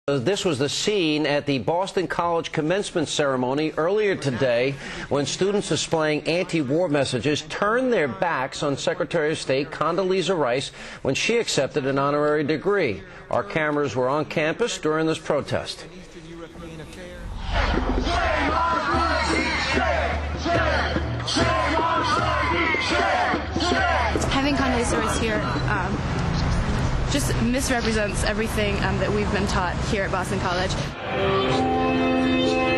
This was the scene at the Boston College commencement ceremony earlier today when students displaying anti-war messages turned their backs on Secretary of State Condoleezza Rice when she accepted an honorary degree. Our cameras were on campus during this protest. Having Condoleezza Rice here just misrepresents everything that we've been taught here at Boston College.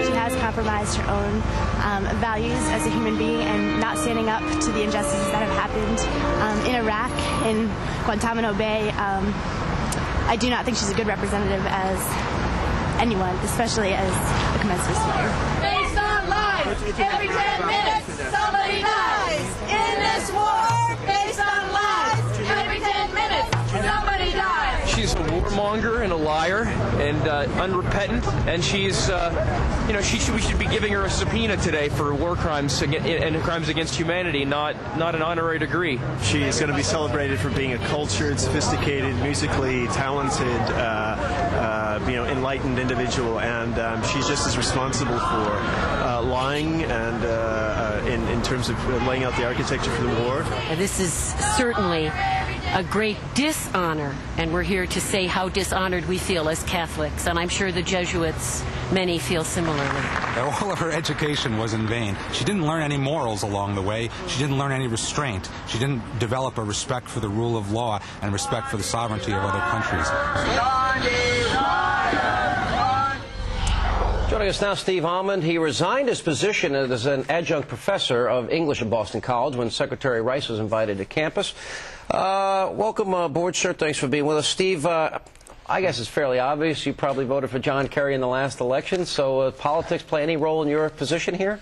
She has compromised her own values as a human being and not standing up to the injustices that have happened in Iraq, in Guantanamo Bay. I do not think she's a good representative as anyone, especially as a commencement speaker. Based on lies, every 10 minutes somebody dies. In this war, based on lies, every 10 minutes somebody dies. She's a warmonger and a liar and unrepentant, and she's, we should be giving her a subpoena today for war crimes and crimes against humanity, not an honorary degree. She is going to be celebrated for being a cultured, sophisticated, musically talented, enlightened individual, and she's just as responsible for lying and in terms of laying out the architecture for the war. This is certainly a great dishonor, and we're here to say how dishonored we feel as Catholics, and I'm sure the Jesuits, many feel similarly. All of her education was in vain. She didn't learn any morals along the way. She didn't learn any restraint. She didn't develop a respect for the rule of law and respect for the sovereignty of other countries. Joining us now, Steve Almond. He resigned his position as an adjunct professor of English at Boston College when Secretary Rice was invited to campus. Welcome aboard, sir. Thanks for being with us. Steve, I guess it's fairly obvious you probably voted for John Kerry in the last election, so politics play any role in your position here?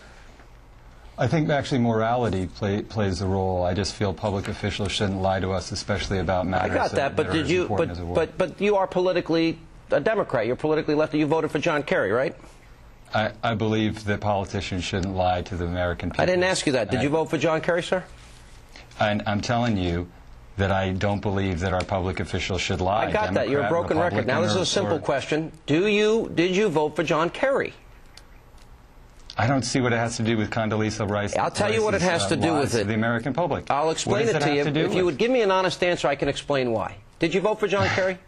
I think actually morality plays a role. I just feel public officials shouldn't lie to us, especially about matters I got that, but did you? But you are politically a Democrat. You're politically left. You voted for John Kerry, right? I believe that politicians shouldn't lie to the American people. I didn't ask you that. Did you vote for John Kerry, sir? I'm telling you that I don't believe that our public officials should lie. I got that. You're a broken record. Now, this is a simple question. Did you vote for John Kerry? I don't see what it has to do with Condoleezza Rice. I'll tell you what it has to do with it. The American public. I'll explain it to you. If you would give me an honest answer, I can explain why. Did you vote for John Kerry?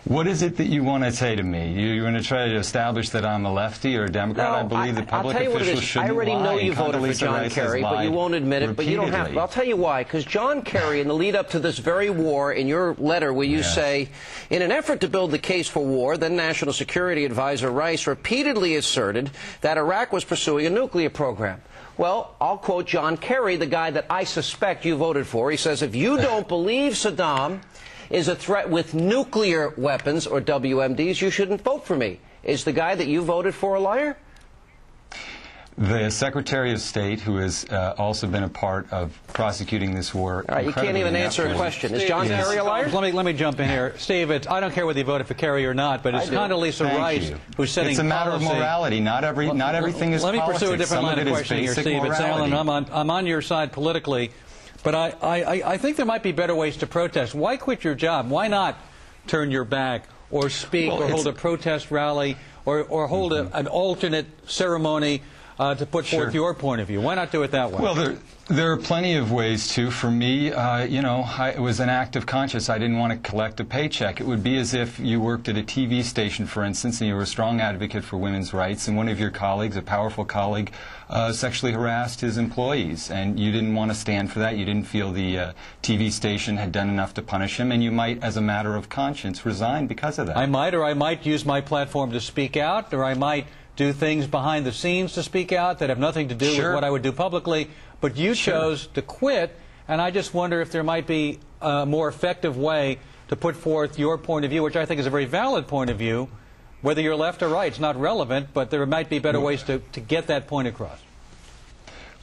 What is it that you want to say to me? You want to try to establish that I'm a lefty or a Democrat? No, I believe that public officials shouldn't lie. I already know you voted for John Kerry, but you won't admit it. But you don't have to. I'll tell you why. Because John Kerry, in the lead up to this very war, in your letter where you say, in an effort to build the case for war, then National Security Advisor Rice repeatedly asserted that Iraq was pursuing a nuclear program. Well, I'll quote John Kerry, the guy that I suspect you voted for. He says, if you don't believe Saddam is a threat with nuclear weapons, or WMDs, you shouldn't vote for me. Is the guy that you voted for a liar? The Secretary of State, who has also been a part of prosecuting this war. All right, you can't even answer a question. Is John Kerry a liar? Let me jump in here. Steve, I don't care whether you voted for Kerry or not, but it's Condoleezza Rice who's setting policy. It's a matter of morality. Not everything is politics. Let me pursue a different line of questioning here, Steve. It's Alan. I'm on your side politically. But I think there might be better ways to protest. Why quit your job? Why not turn your back or speak or hold a protest rally or hold an alternate ceremony to put forth your point of view? Why not do it that way? Well, there are plenty of ways to. For me, it was an act of conscience. I didn't want to collect a paycheck. It would be as if you worked at a TV station, for instance, and you were a strong advocate for women's rights, and one of your colleagues, a powerful colleague, sexually harassed his employees, and you didn't want to stand for that. You didn't feel the TV station had done enough to punish him, and you might, as a matter of conscience, resign because of that. I might use my platform to speak out, or I might do things behind the scenes to speak out that have nothing to do with what I would do publicly. But you chose to quit, and I just wonder if there might be a more effective way to put forth your point of view, which I think is a very valid point of view. Whether you're left or right, it's not relevant, but there might be better ways to get that point across.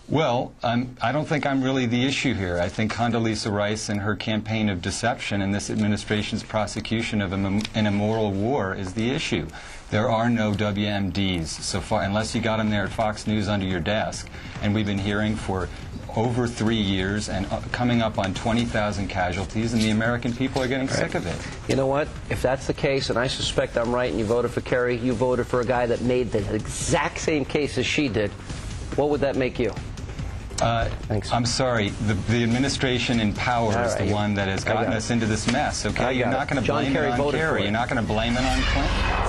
Well, I don't think I'm really the issue here. I think Condoleezza Rice and her campaign of deception and this administration's prosecution of an immoral war is the issue. There are no WMDs so far, unless you got them there at Fox News under your desk. And we've been hearing for over 3 years and coming up on 20,000 casualties, and the American people are getting sick of it. You know what? If that's the case, and I suspect I'm right, and you voted for Kerry, you voted for a guy that made the exact same case as she did, what would that make you? Thanks. I'm sorry. The administration in power is the one that has gotten us into this mess. Okay, you're not going to blame it on Kerry. You're not going to blame it on Clinton.